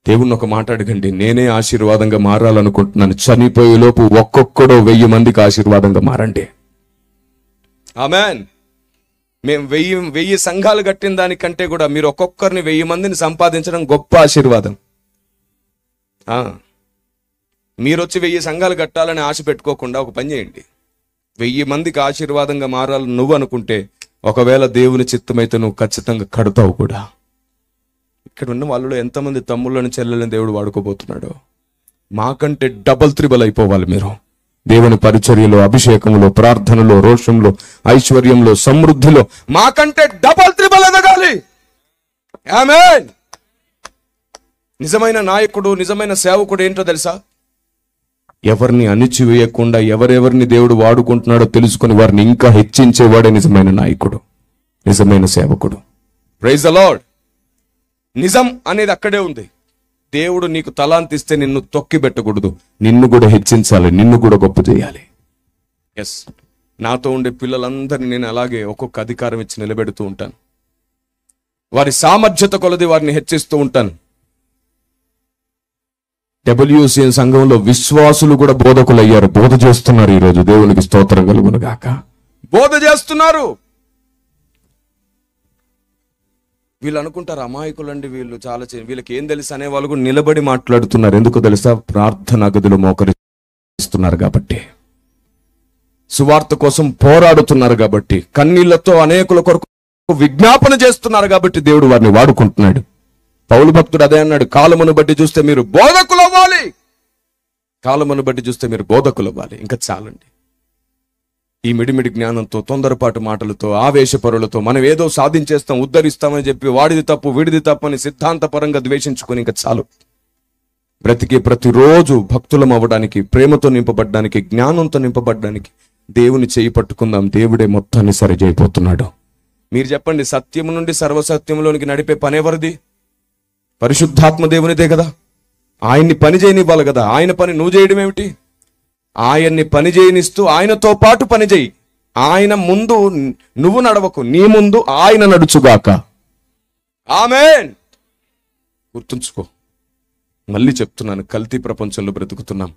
దేవుణ్ణి ఒక మాట అడగండి, నేనే ఆశీర్వాదంగా మారాలనుకుంటున్నాను. చనిపోయే లోపు ఒక్కొక్కడో 1000 మందికి ఆశీర్వాదంగా మారండి. ఆమేన్. మేము 1000 సంఘాలు కట్టిన దానికంటే కూడా మీరు ఒక్కొక్కరిని 1000 మందిని సంపాదించడం గొప్ప ఆశీర్వాదం. మీరు వచ్చి 1000 సంఘాలు కట్టాలని ఆశ పెట్టుకోకుండా ఒక పని చేయండి. 1000 మందికి ఆశీర్వాదంగా మారాలని నువ్వు అనుకుంటే, ఒకవేళ దేవుని చిత్తమైతే నువ్వు ఖచ్చితంగా కడతావు కూడా. ఇక్కడ ఉన్న వాళ్ళలో ఎంతమంది తమ్ముళ్ళని చెల్లెలని దేవుడు వాడుకోబోతున్నాడు. మాకంటే డబల్ త్రిబల్ అయిపోవాలి మీరు. దేవుని పరిచర్యలో, అభిషేకంలో, ప్రార్థనలో, రోషంలో, ఐశ్వర్యంలో, సమృద్ధిలో మాకంటే డబల్ త్రిబల్ ఎదగాలి. ఆమేన్. నిజమైన నాయకుడు, నిజమైన సేవకుడు ఏంటో తెలుసా? ఎవరిని అణిచివేయకుండా ఎవరెవరిని దేవుడు వాడుకుంటున్నాడో తెలుసుకొని వారిని ఇంకా హెచ్చించేవాడే నిజమైన నాయకుడు, నిజమైన సేవకుడు. Praise the lord. నిజం అనేది అక్కడే ఉంది. దేవుడు నీకు తలాంతిస్తే నిన్ను తొక్కి పెట్టకూడదు, నిన్ను కూడా హెచ్చించాలి, నిన్ను కూడా గొప్ప చేయాలి. ఎస్, నాతో ఉండే పిల్లలందరినీ నేను అలాగే ఒక్కొక్క అధికారం ఇచ్చి నిలబెడుతూ ఉంటాను. వారి సామర్థ్యత కొలది వారిని హెచ్చిస్తూ ఉంటాను. WCN సంఘంలో విశ్వాసులు కూడా బోధకులు అయ్యారు, బోధ చేస్తున్నారు. ఈరోజు దేవునికి స్తోత్రం కలుగును గాక. బోధ చేస్తున్నారు. వీళ్ళు అనుకుంటారు అమాయకులండి, వీళ్ళు చాలా వీళ్ళకి ఏం తెలుసు అనే వాళ్ళు కూడా నిలబడి మాట్లాడుతున్నారు. ఎందుకు తెలుసా? ప్రార్థనా గదిలో మోకరిస్తున్నారు కాబట్టి, సువార్త కోసం పోరాడుతున్నారు కాబట్టి, కన్నీళ్లతో అనేకుల కొరకు విజ్ఞాపన చేస్తున్నారు కాబట్టి దేవుడు వారిని వాడుకుంటున్నాడు. పౌలు భక్తుడు అదే అన్నాడు, కాలమును బట్టి చూస్తే మీరు బోధకులు అవ్వాలి. కాలమును బట్టి చూస్తే మీరు బోధకులు అవ్వాలి. ఇంకా చాలండి. ఈ మిడిమిడి జ్ఞానంతో, తొందరపాటు మాటలతో, ఆవేశపరులతో మనం ఏదో సాధించేస్తాం, ఉద్ధరిస్తామని చెప్పి వాడిది తప్పు వీడిది తప్పు అని సిద్ధాంతపరంగా ద్వేషించుకొని ఇంకా చాలు. బ్రతికే ప్రతిరోజు భక్తులం అవ్వడానికి, ప్రేమతో నింపబడ్డానికి, జ్ఞానంతో నింపబడ్డానికి దేవుని చేయి పట్టుకుందాం. దేవుడే మొత్తాన్ని సరి చేయబోతున్నాడు. మీరు చెప్పండి, సత్యం నుండి సర్వసత్యంలోనికి నడిపే పని ఎవరిది? పరిశుద్ధాత్మ దేవునిదే కదా. ఆయన్ని పని చేయనివ్వాలి కదా. ఆయన పని నువ్వు చేయడం ఏమిటి? ఆయన్ని పని చేయనిస్తూ ఆయనతో పాటు పని చేయి. ఆయన ముందు నువ్వు నడవకు, నీ ముందు ఆయన నడుచుగాక. ఆమేన్. గుర్తుంచుకో, మళ్ళీ చెప్తున్నాను, కల్తీ ప్రపంచంలో బ్రతుకుతున్నాం.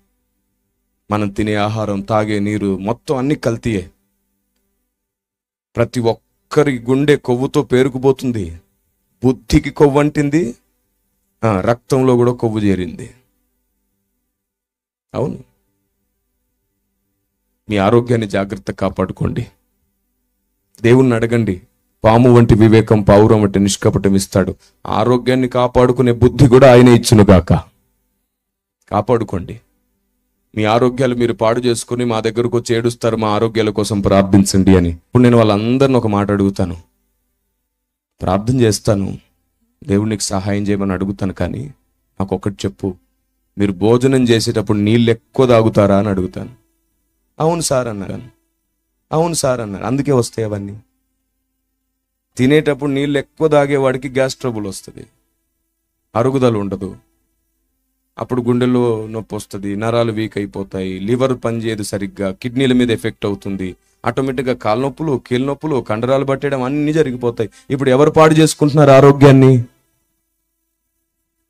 మనం తినే ఆహారం, తాగే నీరు మొత్తం అన్ని కల్తీయే. ప్రతి ఒక్కరి గుండె కొవ్వుతో పేరుకుపోతుంది. బుద్ధికి కొవ్వంటింది,
రక్తంలో కూడా కొవ్వు చేరింది. అవును, మీ ఆరోగ్యాన్ని జాగ్రత్త కాపాడుకోండి. దేవుణ్ణి అడగండి. పాము వంటి వివేకం, పావురం వంటి నిష్కపటం ఇస్తాడు. ఆరోగ్యాన్ని కాపాడుకునే బుద్ధి కూడా ఆయన ఇచ్చునుగాక. కాపాడుకోండి. మీ ఆరోగ్యాలు మీరు పాడు చేసుకుని మా దగ్గరకు వచ్చి ఏడుస్తారు, మా ఆరోగ్యాల కోసం ప్రార్థించండి అని. ఇప్పుడు నేను వాళ్ళందరిని ఒక మాట అడుగుతాను, ప్రార్థన చేస్తాను, దేవునికి సహాయం చేయమని అడుగుతాను. కానీ నాకు ఒకటి చెప్పు, మీరు భోజనం చేసేటప్పుడు నీళ్ళు ఎక్కువ తాగుతారా అని అడుగుతాను. అవును సార్ అన్నాను. అవును సార్ అన్నారు. అందుకే వస్తాయి అవన్నీ. తినేటప్పుడు నీళ్ళు ఎక్కువ తాగేవాడికి గ్యాస్ ట్రబుల్ వస్తుంది, అరుగుదల ఉండదు, అప్పుడు గుండెల్లో నొప్పి వస్తుంది, నరాలు వీక్ అయిపోతాయి, లివర్ పనిచేయదు సరిగ్గా, కిడ్నీల మీద ఎఫెక్ట్ అవుతుంది, ఆటోమేటిక్గా కాళ్ళ నొప్పులు, కీళ్ళ నొప్పులు, కండరాలు పట్టేయడం అన్నీ జరిగిపోతాయి. ఇప్పుడు ఎవరు పాడు చేసుకుంటున్నారు ఆరోగ్యాన్ని?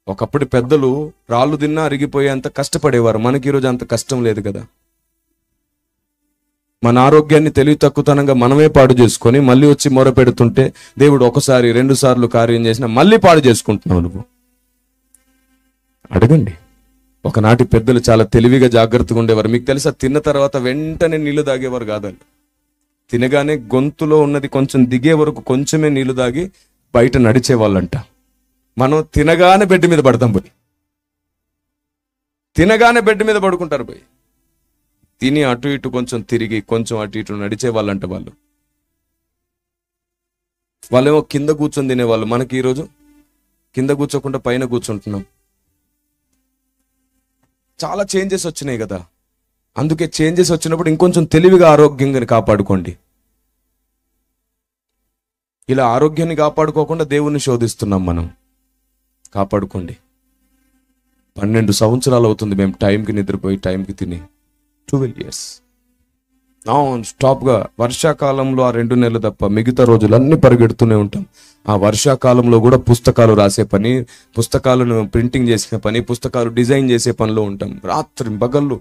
ఒకప్పుడు పెద్దలు రాళ్ళు తిన్నా అరిగిపోయేంత కష్టపడేవారు. మనకి ఈరోజు అంత కష్టం లేదు కదా. మన ఆరోగ్యాన్ని తెలివి తక్కువతనంగా మనమే పాడు చేసుకొని మళ్ళీ వచ్చి మొర పెడుతుంటే దేవుడు ఒకసారి 2 సార్లు కార్యం చేసినా మళ్ళీ పాడు చేసుకుంటున్నావు నువ్వు. అడగండి. ఒకనాటి పెద్దలు చాలా తెలివిగా జాగ్రత్తగా ఉండేవారు. మీకు తెలుసా, తిన్న తర్వాత వెంటనే నీళ్లు తాగేవారు కాదండి. తినగానే గొంతులో ఉన్నది కొంచెం దిగే వరకు కొంచెమే నీళ్లు తాగి బయట నడిచేవాళ్ళంట. మనం తినగానే బెడ్ మీద పడతాం పోయి, తినగానే బెడ్ మీద పడుకుంటారు పోయి. తిని అటు ఇటు కొంచెం తిరిగి కొంచెం అటు ఇటు నడిచే వాళ్ళంట వాళ్ళేమో కింద కూర్చొని తినేవాళ్ళు. మనకి ఈరోజు కింద కూర్చోకుండా పైన కూర్చుంటున్నాం. చాలా చేంజెస్ వచ్చినాయి కదా. అందుకే చేంజెస్ వచ్చినప్పుడు ఇంకొంచెం తెలివిగా ఆరోగ్యంగా కాపాడుకోండి. ఇలా ఆరోగ్యాన్ని కాపాడుకోకుండా దేవుణ్ణి శోధిస్తున్నాం మనం. కాపాడుకోండి. 12 సంవత్సరాలు అవుతుంది మేము టైంకి నిద్రపోయి టైంకి తిని. 12 years నాన్ స్టాప్గా. వర్షాకాలంలో ఆ 2 నెలలు తప్ప మిగతా రోజులన్నీ పరిగెడుతూనే ఉంటాం. ఆ వర్షాకాలంలో కూడా పుస్తకాలు రాసే పని, పుస్తకాలను ప్రింటింగ్ చేసే పని, పుస్తకాలు డిజైన్ చేసే పనిలో ఉంటాం రాత్రి పగళ్ళు.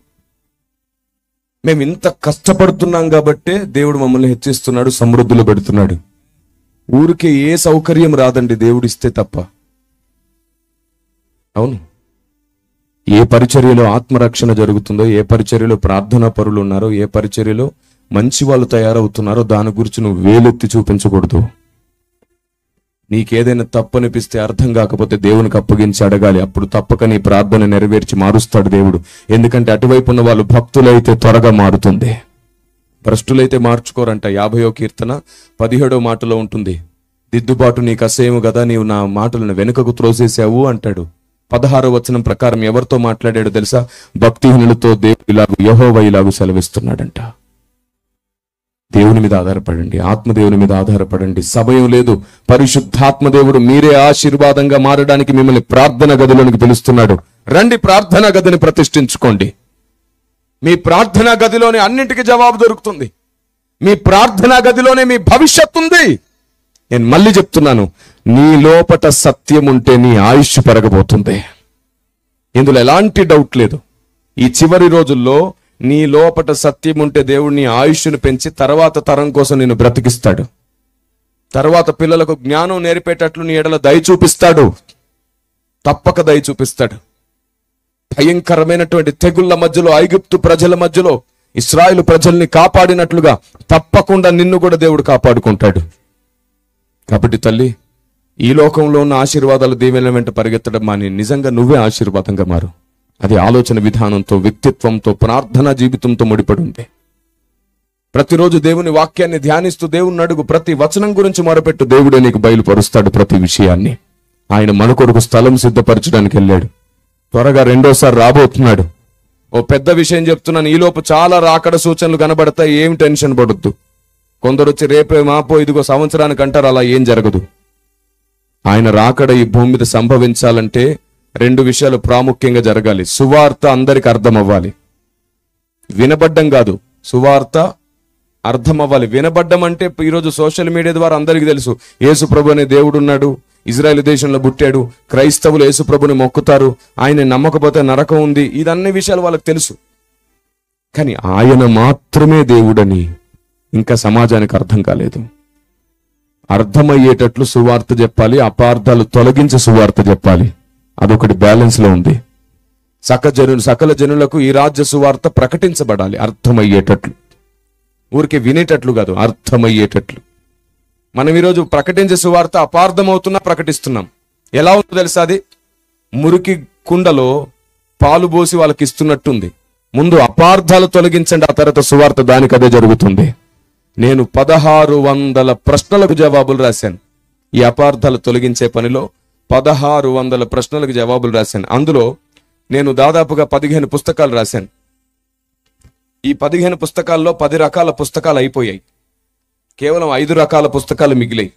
మేము ఇంత కష్టపడుతున్నాం కాబట్టే దేవుడు మమ్మల్ని హెచ్చిస్తున్నాడు, సమృద్ధిలో పెడుతున్నాడు. ఊరికే ఏ సౌకర్యం రాదండి దేవుడు ఇస్తే తప్ప. అవును, ఏ పరిచర్యలో ఆత్మరక్షణ జరుగుతుందో, ఏ పరిచర్యలో ప్రార్థనా పరులు ఉన్నారో, ఏ పరిచర్యలో మంచి వాళ్ళు తయారవుతున్నారో దాని గురించి నువ్వు వేలెత్తి చూపించకూడదు. నీకేదైనా తప్పనిపిస్తే, అర్థం కాకపోతే దేవునికి అప్పగించి అడగాలి. అప్పుడు తప్పక నీ ప్రార్థన నెరవేర్చి మారుస్తాడు దేవుడు. ఎందుకంటే అటువైపు ఉన్న వాళ్ళు భక్తులైతే త్వరగా మారుతుంది, భ్రష్టులైతే మార్చుకోరంట. 50వ కీర్తన 17వ మాటలో ఉంటుంది, దిద్దుబాటు నీకు అసహ్యము కదా, నీవు నా మాటలను వెనుకకు త్రోసేసావు అంటాడు. 16వ వచనం ప్రకారం ఎవరితో మాట్లాడాడో తెలుసా? భక్తిహీనులతో దేవుడు ఇలాగూ, యెహోవా ఇలాగూ సెలవిస్తున్నాడంట. దేవుని మీద ఆధారపడండి, ఆత్మదేవుని మీద ఆధారపడండి. సమయం లేదు. పరిశుద్ధాత్మదేవుడు మీరే ఆశీర్వాదంగా మారడానికి మిమ్మల్ని ప్రార్థన గదిలోనికి పిలుస్తున్నాడు. రండి, ప్రార్థనా గదిని ప్రతిష్ఠించుకోండి. మీ ప్రార్థనా గదిలోనే అన్నింటికి జవాబు దొరుకుతుంది. మీ ప్రార్థనా గదిలోనే మీ భవిష్యత్తు ఉంది. నేను మళ్ళీ చెప్తున్నాను, నీ లోపట సత్యం ఉంటే నీ ఆయుష్ పెరగబోతుంది. ఇందులో ఎలాంటి డౌట్ లేదు. ఈ చివరి రోజుల్లో నీ లోపట సత్యం ఉంటే దేవుడు నీ ఆయుష్ను పెంచి తర్వాత తరం కోసం నిన్ను బ్రతికిస్తాడు. తర్వాత పిల్లలకు జ్ఞానం నేర్పేటట్లు నీ ఎడల దయ చూపిస్తాడు. తప్పక దయ చూపిస్తాడు. భయంకరమైనటువంటి తెగుళ్ల మధ్యలో, ఐగుప్తు ప్రజల మధ్యలో ఇశ్రాయేలు ప్రజల్ని కాపాడినట్లుగా తప్పకుండా నిన్ను కూడా దేవుడు కాపాడుకుంటాడు. కాబట్టి తల్లి, ఈ లోకంలో ఉన్న ఆశీర్వాదాలు దీవెనల వెంట పరిగెత్తడం మాని నిజంగా నువ్వే ఆశీర్వాదంగా మారు. అది ఆలోచన విధానంతో, వ్యక్తిత్వంతో, ప్రార్థనా జీవితంతో ముడిపడి ఉంది. ప్రతిరోజు దేవుని వాక్యాన్ని ధ్యానిస్తూ దేవుని అడుగు. ప్రతి వచనం గురించి మొరపెట్టు. దేవుడే నీకు బయలుపరుస్తాడు ప్రతి విషయాన్ని. ఆయన మన కొరకు స్థలం సిద్ధపరచడానికి వెళ్ళాడు. త్వరగా 2వసారి రాబోతున్నాడు. ఓ పెద్ద విషయం చెప్తున్నాను, ఈలోపు చాలా రాకడ సూచనలు కనబడతాయి. ఏం టెన్షన్ పడొద్దు. కొందరు వచ్చి రేపే మాపో ఇదిగో సంవత్సరానికి అంటారు. అలా ఏం జరగదు. ఆయన రాకడ ఈ భూమి మీద సంభవించాలంటే 2 విషయాలు ప్రాముఖ్యంగా జరగాలి. సువార్త అందరికి అర్థం అవ్వాలి. వినబడ్డం కాదు, సువార్త అర్థం అవ్వాలి. వినబడ్డం అంటే ఈరోజు సోషల్ మీడియా ద్వారా అందరికీ తెలుసు, యేసు ప్రభు అనే దేవుడు ఉన్నాడు, ఇజ్రాయెల్ దేశంలో పుట్టాడు, క్రైస్తవులు యేసు ప్రభుని మొక్కుతారు, ఆయన నమ్మకపోతే నరకం ఉంది. ఇదన్ని విషయాలు వాళ్ళకి తెలుసు. కానీ ఆయన మాత్రమే దేవుడని ఇంకా సమాజానికి అర్థం కాలేదు. అర్థమయ్యేటట్లు సువార్త చెప్పాలి, అపార్థాలు తొలగించి సువార్త చెప్పాలి. అదొకటి బ్యాలెన్స్ లో ఉంది. సకల జనులకు ఈ రాజ్య సువార్త ప్రకటించబడాలి, అర్థమయ్యేటట్లు. ఊరికి వినేటట్లు కాదు, అర్థమయ్యేటట్లు. మనం ఈరోజు ప్రకటించే సువార్త అపార్థమవుతున్నా ప్రకటిస్తున్నాం. ఎలా ఉందో తెలుసా? అది మురికి కుండలో పాలు పోసి వాళ్ళకి ఇస్తున్నట్టుంది. ముందు అపార్థాలు తొలగించండి, ఆ తర్వాత సువార్త దానికి అదే జరుగుతుంది. నేను 1600 ప్రశ్నలకు జవాబులు రాశాను. ఈ అపార్థాలు తొలగించే పనిలో 1600 ప్రశ్నలకు జవాబులు రాశాను. అందులో నేను దాదాపుగా 15 పుస్తకాలు రాశాను. ఈ 15 పుస్తకాల్లో 10 రకాల పుస్తకాలు అయిపోయాయి. కేవలం 5 రకాల పుస్తకాలు మిగిలాయి.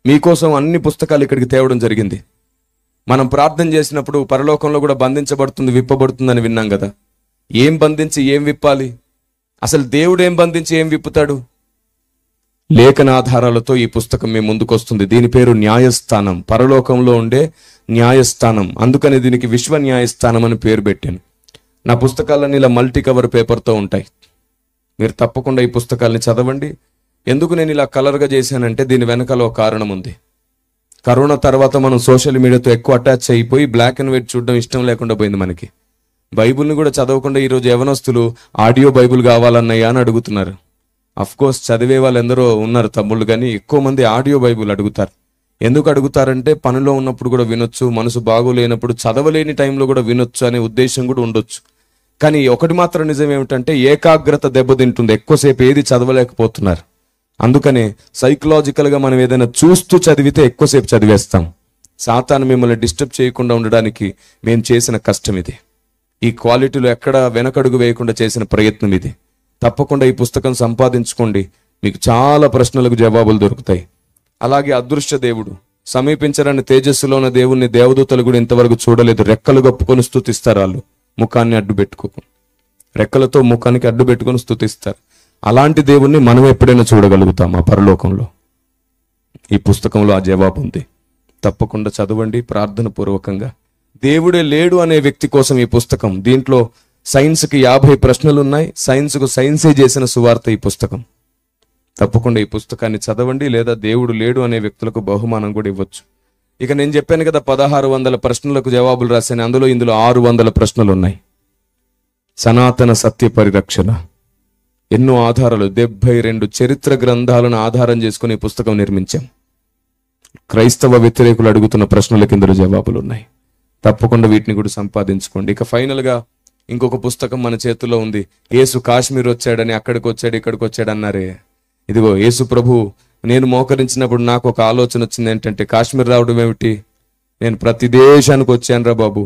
మీకోసం అన్ని పుస్తకాలు ఇక్కడికి తేవడం జరిగింది. మనం ప్రార్థన చేసినప్పుడు పరలోకంలో కూడా బంధించబడుతుంది, విప్పబడుతుందని విన్నాం కదా. ఏం బంధించి ఏం విప్పాలి? అసలు దేవుడు ఏం బంధించి ఏం విప్పుతాడు? లేఖన ఆధారాలతో ఈ పుస్తకం మీ ముందుకు వస్తుంది. దీని పేరు న్యాయస్థానం, పరలోకంలో ఉండే న్యాయస్థానం. అందుకని దీనికి విశ్వ న్యాయస్థానం అని పేరు పెట్టాను. నా పుస్తకాలన్నీ ఇలా మల్టీ కవర్ పేపర్తో ఉంటాయి. మీరు తప్పకుండా ఈ పుస్తకాలని చదవండి. ఎందుకు నేను ఇలా కలర్గా చేశానంటే దీని వెనకాల ఒక కారణం ఉంది. కరోనా తర్వాత మనం సోషల్ మీడియాతో ఎక్కువ అటాచ్ అయిపోయి బ్లాక్ అండ్ వైట్ చూడడం ఇష్టం లేకుండా పోయింది మనకి. బైబుల్ని కూడా చదవకుండా ఈరోజు యవనస్తులు ఆడియో బైబుల్ కావాలన్నయ్యా అని అడుగుతున్నారు. కోర్స్ చదివే వాళ్ళు ఎందరో ఉన్నారు తమ్ముళ్ళు, కానీ ఎక్కువ మంది ఆడియో బైబుల్ అడుగుతారు. ఎందుకు అడుగుతారంటే పనిలో ఉన్నప్పుడు కూడా వినొచ్చు, మనసు బాగోలేనప్పుడు చదవలేని టైంలో కూడా వినొచ్చు అనే ఉద్దేశం కూడా ఉండొచ్చు. కానీ ఒకటి మాత్రం నిజం ఏమిటంటే ఏకాగ్రత దెబ్బతింటుంది, ఎక్కువసేపు ఏది చదవలేకపోతున్నారు. అందుకనే సైకలాజికల్గా మనం ఏదైనా చూస్తూ చదివితే ఎక్కువసేపు చదివేస్తాం. సాతాను మిమ్మల్ని డిస్టర్బ్ చేయకుండా ఉండడానికి మేము చేసిన కష్టం ఇది. ఈ క్వాలిటీలో ఎక్కడ వెనకడుగు వేయకుండా చేసిన ప్రయత్నం ఇది. తప్పకుండా ఈ పుస్తకం సంపాదించుకోండి, మీకు చాలా ప్రశ్నలకు జవాబులు దొరుకుతాయి. అలాగే అదృశ్య దేవుడు, సమీపించరాని తేజస్సులో ఉన్న దేవుణ్ణి దేవదూతలు కూడా ఇంతవరకు చూడలేదు. రెక్కలు కప్పుకొని స్తుతిస్తారు వాళ్ళు, ముఖాన్ని అడ్డు పెట్టుకోకుండా. రెక్కలతో ముఖానికి అడ్డు పెట్టుకొని స్తుతిస్తారు. అలాంటి దేవుణ్ణి మనం ఎప్పుడైనా చూడగలుగుతామా పరలోకంలో? ఈ పుస్తకంలో ఆ జవాబు ఉంది. తప్పకుండా చదవండి ప్రార్థన పూర్వకంగా. దేవుడే లేడు అనే వ్యక్తి కోసం ఈ పుస్తకం. దీంట్లో సైన్స్కి 50 ప్రశ్నలు ఉన్నాయి. సైన్స్కు సైన్సే చేసిన సువార్త ఈ పుస్తకం. తప్పకుండా ఈ పుస్తకాన్ని చదవండి, లేదా దేవుడు లేడు అనే వ్యక్తులకు బహుమానం కూడా ఇవ్వచ్చు. ఇక నేను చెప్పాను కదా 1600 ప్రశ్నలకు జవాబులు రాశాను. ఇందులో 600 ప్రశ్నలు ఉన్నాయి. సనాతన సత్య పరిరక్షణ, ఎన్నో ఆధారాలు, 72 చరిత్ర గ్రంథాలను ఆధారం చేసుకుని ఈ పుస్తకం నిర్మించాం. క్రైస్తవ వ్యతిరేకులు అడుగుతున్న ప్రశ్నల కింద జవాబులు ఉన్నాయి. తప్పకుండా వీటిని కూడా సంపాదించుకోండి. ఇక ఫైనల్ గా ఇంకొక పుస్తకం మన చేతుల్లో ఉంది. యేసు కాశ్మీర్ వచ్చాడని, అక్కడికి వచ్చాడు ఇక్కడికి వచ్చాడు అన్నారే. ఇదిగో యేసు ప్రభు, నేను మోకరించినప్పుడు నాకు ఒక ఆలోచన వచ్చింది. ఏంటంటే కాశ్మీర్ రావడం ఏమిటి, నేను ప్రతి దేశానికి వచ్చాను రా బాబు,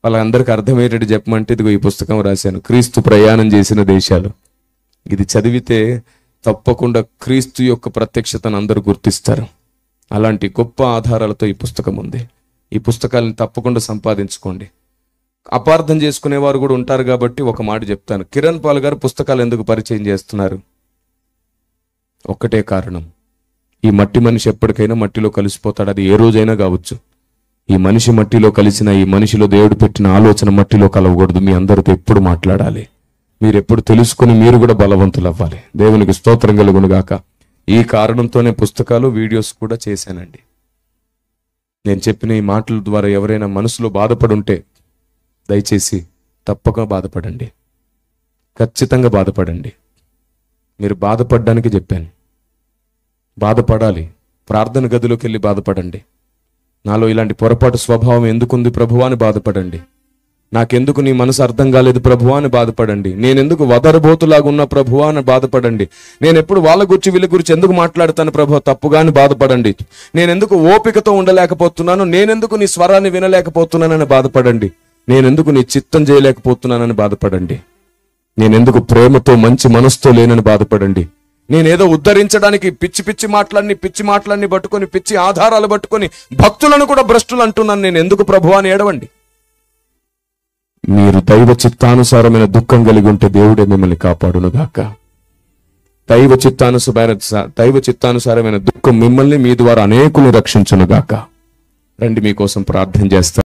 వాళ్ళందరికీ అర్థమయ్యేటట్టు చెప్పమంటే ఇదిగో ఈ పుస్తకం రాశాను, క్రీస్తు ప్రయాణం చేసిన దేశాలు. ఇది చదివితే తప్పకుండా క్రీస్తు యొక్క ప్రత్యక్షతను అందరూ గుర్తిస్తారు. అలాంటి గొప్ప ఆధారాలతో ఈ పుస్తకం ఉంది. ఈ పుస్తకాలను తప్పకుండా సంపాదించుకోండి. అపార్థం చేసుకునేవారు కూడా ఉంటారు కాబట్టి ఒక మాట చెప్తాను. కిరణ్ పాల్ గారు పుస్తకాలు ఎందుకు పరిచయం చేస్తున్నారు? ఒక్కటే కారణం, ఈ మట్టి మనిషి ఎప్పటికైనా మట్టిలో కలిసిపోతాడు. అది ఏ రోజైనా కావచ్చు. ఈ మనిషి మట్టిలో కలిసిన, ఈ మనిషిలో దేవుడు పెట్టిన ఆలోచన మట్టిలో కలవకూడదు. మీ అందరితో ఎప్పుడు మాట్లాడాలి, మీరు ఎప్పుడు తెలుసుకుని మీరు కూడా బలవంతులు అవ్వాలి. దేవునికి స్తోత్రం కలుగునుగాక. ఈ కారణంతోనే పుస్తకాలు, వీడియోస్ కూడా చేశానండి. నేను చెప్పిన ఈ మాటల ద్వారా ఎవరైనా మనసులో బాధపడుంటే దయచేసి తప్పక బాధపడండి, ఖచ్చితంగా బాధపడండి. మీరు బాధపడడానికి చెప్పాను, బాధపడాలి. ప్రార్థన గదిలోకి వెళ్ళి బాధపడండి. నాలో ఇలాంటి పొరపాటు స్వభావం ఎందుకుంది ప్రభువా అని బాధపడండి. నాకెందుకు నీ మనసు అర్థం కాలేదు ప్రభువా అని బాధపడండి. నేనెందుకు వదరబోతులాగా ఉన్న ప్రభువా అని బాధపడండి. నేను ఎప్పుడు వాళ్ళ గురించి వీళ్ళ గురించి ఎందుకు మాట్లాడతాను ప్రభువా తప్పుగా అని బాధపడండి. నేనెందుకు ఓపికతో ఉండలేకపోతున్నాను, నేనెందుకు నీ స్వరాన్ని వినలేకపోతున్నానని బాధపడండి. నేనెందుకు నీ చిత్తం చేయలేకపోతున్నానని బాధపడండి. నేనెందుకు ప్రేమతో మంచి మనసుతో లేనని బాధపడండి. నేనేదో ఉద్ధరించడానికి పిచ్చి మాటలన్నీ పట్టుకొని, పిచ్చి ఆధారాలు పట్టుకొని భక్తులను కూడా భ్రష్టులు అంటున్నాను. నేను ఎందుకు ప్రభువా అని ఏడవండి. మీరు దైవ చిత్తానుసారమైన దుఃఖం కలిగి ఉంటే దేవుడే మిమ్మల్ని కాపాడునుగాక. దైవ చిత్తానుసారమైన దుఃఖం మిమ్మల్ని, మీ ద్వారా అనేకుల్ని రక్షించునుగాక. రండి, మీకోసం ప్రార్థన చేస్తాను.